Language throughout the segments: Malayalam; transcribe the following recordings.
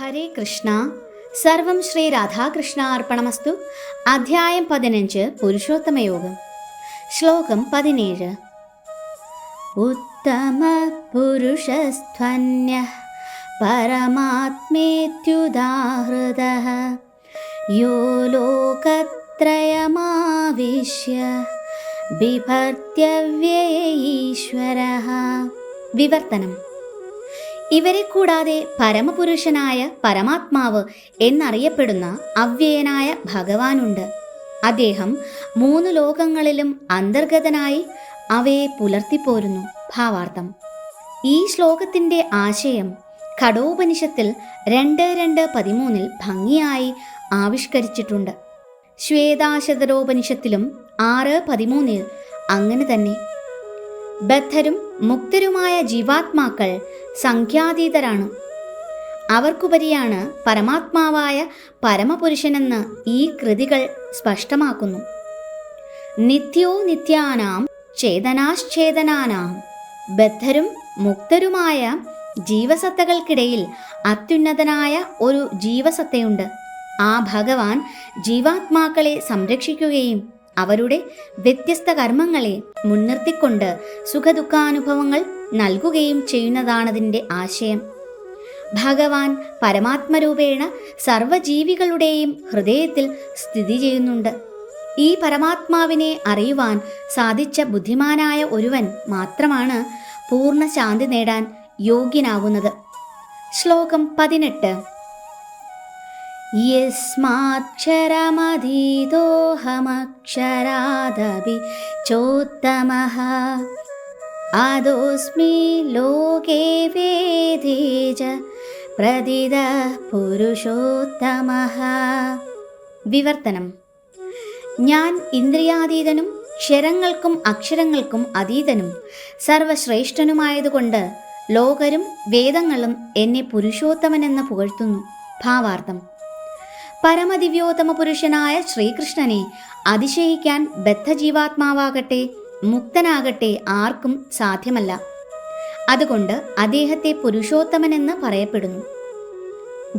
ഹരേ കൃഷ്ണ. സർവം ശ്രീ രാധാകൃഷ്ണ അർപ്പണമസ്തു. അധ്യായം 15 പുരുഷോത്തമയോഗം. ശ്ലോകം 17. ഉത്തമ പുരുഷസ്ത്വന്യഃ പരമാത്മേത്യുദാഹൃതഃ യോ ലോകത്രയമാവിശ്യ ബിഭർത്യവ്യയ ഈശ്വരഃ. വിവർത്തനം. ഇവരെ കൂടാതെ പരമപുരുഷനായ പരമാത്മാവ് എന്നറിയപ്പെടുന്ന അവ്യയനായ ഭഗവാനുണ്ട്. അദ്ദേഹം 3 ലോകങ്ങളിലും അന്തർഗതനായി അവയെ പുലർത്തിപ്പോരുന്നു. ഭാവാർത്ഥം. ഈ ശ്ലോകത്തിൻ്റെ ആശയം ഖഡോപനിഷത്തിൽ 2.2.13 ഭംഗിയായി ആവിഷ്കരിച്ചിട്ടുണ്ട്. ശ്വേതാശതരോപനിഷത്തിലും 6.13 അങ്ങനെ തന്നെ. ബദ്ധരും മുക്തരുമായ ജീവാത്മാക്കൾ സംഖ്യാതീതരാണ്. അവർക്കുപരിയാണ് പരമാത്മാവായ പരമപുരുഷനെന്ന് ഈ കൃതികൾ സ്പഷ്ടമാക്കുന്നു. നിത്യോ നിത്യാനാം ചേതനാശ്ചേതനാനാം. ബദ്ധരും മുക്തരുമായ ജീവസത്തകൾക്കിടയിൽ അത്യുന്നതനായ ഒരു ജീവസത്തയുണ്ട്. ആ ഭഗവാൻ ജീവാത്മാക്കളെ സംരക്ഷിക്കുകയും അവരുടെ വ്യത്യസ്ത കർമ്മങ്ങളെ മുൻനിർത്തിക്കൊണ്ട് സുഖദുഃഖാനുഭവങ്ങൾ നൽകുകയും ചെയ്യുന്നതാണതിൻ്റെ ആശയം. ഭഗവാൻ പരമാത്മരൂപേണ സർവജീവികളുടെയും ഹൃദയത്തിൽ സ്ഥിതി ചെയ്യുന്നുണ്ട്. ഈ പരമാത്മാവിനെ അറിയുവാൻ സാധിച്ച ബുദ്ധിമാനായ ഒരുവൻ മാത്രമാണ് പൂർണ്ണ ശാന്തി നേടാൻ യോഗ്യനാകുന്നത്. ശ്ലോകം 18. യസ്മാക്ഷരമധീതോഹമക്ഷരാദപി ചോത്തമഃ ആദോസ്മി ലോകേ വേദേ ച പ്രതിദഃ പുരുഷോത്തമഃ. വിവർത്തനം. ഞാൻ ഇന്ദ്രിയാതീതനും ക്ഷരങ്ങൾക്കും അക്ഷരങ്ങൾക്കും അതീതനും സർവശ്രേഷ്ഠനുമായതുകൊണ്ട് ലോകരും വേദങ്ങളും എന്നെ പുരുഷോത്തമനെന്ന് പുകഴ്ത്തുന്നു. ഭാവാർത്ഥം. പരമദിവ്യോത്തമ പുരുഷനായ ശ്രീകൃഷ്ണനെ അതിശയിക്കാൻ ബദ്ധജീവാത്മാവാകട്ടെ മുക്തനാകട്ടെ ആർക്കും സാധ്യമല്ല. അതുകൊണ്ട് അദ്ദേഹത്തെ പുരുഷോത്തമനെന്ന് പറയപ്പെടുന്നു.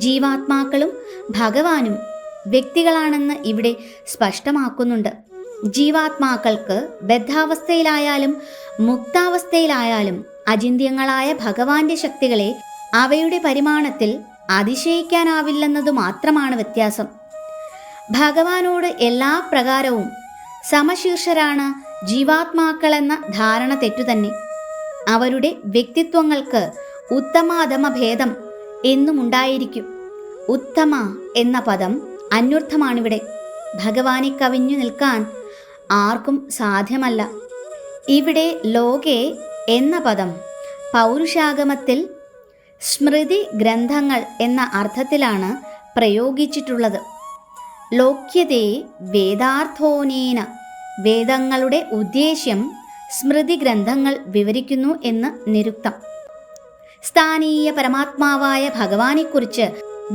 ജീവാത്മാക്കളും ഭഗവാനും വ്യക്തികളാണെന്ന് ഇവിടെ സ്പഷ്ടമാക്കുന്നുണ്ട്. ജീവാത്മാക്കൾക്ക് ബദ്ധാവസ്ഥയിലായാലും മുക്താവസ്ഥയിലായാലും അചിന്ത്യങ്ങളായ ഭഗവാന്റെ ശക്തികളെ അവയുടെ പരിമാണത്തിൽ അതിശയിക്കാനാവില്ലെന്നതു മാത്രമാണ് വ്യത്യാസം. ഭഗവാനോട് എല്ലാ പ്രകാരവും സമശീർഷരാണ് ജീവാത്മാക്കളെന്ന ധാരണ തെറ്റുതന്നെ. അവരുടെ വ്യക്തിത്വങ്ങൾക്ക് ഉത്തമ അധമ ഭേദം എന്നുമുണ്ടായിരിക്കും. ഉത്തമ എന്ന പദം അന്വർത്ഥമാണിവിടെ. ഭഗവാനെ കവിഞ്ഞു നിൽക്കാൻ ആർക്കും സാധ്യമല്ല. ഇവിടെ ലോകേ എന്ന പദം പൗരുഷാഗമത്തിൽ സ്മൃതി ഗ്രന്ഥങ്ങൾ എന്ന അർത്ഥത്തിലാണ് പ്രയോഗിച്ചിട്ടുള്ളത്. ലോക്യതേ വേദാർത്ഥോനേന. വേദങ്ങളുടെ ഉദ്ദേശ്യം സ്മൃതി ഗ്രന്ഥങ്ങൾ വിവരിക്കുന്നു എന്ന് നിരുക്തം. സ്ഥാനീയ പരമാത്മാവായ ഭഗവാനെക്കുറിച്ച്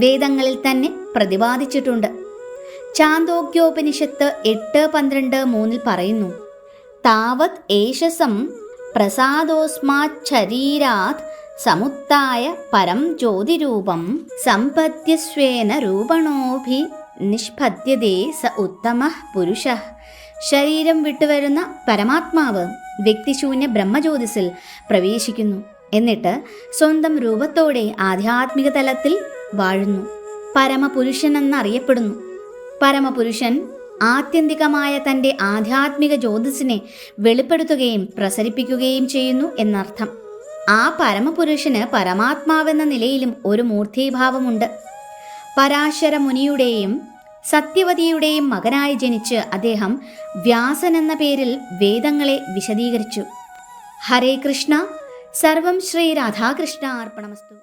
വേദങ്ങളിൽ തന്നെ പ്രതിപാദിച്ചിട്ടുണ്ട്. ചാന്തോക്യോപനിഷത്ത് 8.12-3 പറയുന്നു: താവത് ഏഷസം പ്രസാദോസ്മാച്ഛരീരാത് സമുത്തായ പരം ജ്യോതിരൂപം സമ്പദ്യസ്വേന രൂപണോഭി നിഷ്പദ്യതേ സ ഉത്തമഃ പുരുഷഃ. ശരീരം വിട്ടുവരുന്ന പരമാത്മാവ് വ്യക്തിശൂന്യ ബ്രഹ്മജ്യോതിസിൽ പ്രവേശിക്കുന്നു. എന്നിട്ട് സ്വന്തം രൂപത്തോടെ ആധ്യാത്മിക തലത്തിൽ വാഴുന്നു. പരമപുരുഷൻ എന്നറിയപ്പെടുന്നു. പരമപുരുഷൻ ആത്യന്തികമായ തൻ്റെ ആധ്യാത്മിക ജ്യോതിസിനെ വെളിപ്പെടുത്തുകയും പ്രസരിപ്പിക്കുകയും ചെയ്യുന്നു എന്നർത്ഥം. ആ പരമപുരുഷന് പരമാത്മാവെന്ന നിലയിലും ഒരു മൂർത്തീഭാവമുണ്ട്. പരാശര മുനിയുടെയും സത്യവതിയുടെയും മകനായി ജനിച്ച് അദ്ദേഹം വ്യാസൻ എന്ന പേരിൽ വേദങ്ങളെ വിശദീകരിച്ചു. ഹരേ കൃഷ്ണ. സർവം ശ്രീ രാധാകൃഷ്ണ അർപ്പണമസ്തു.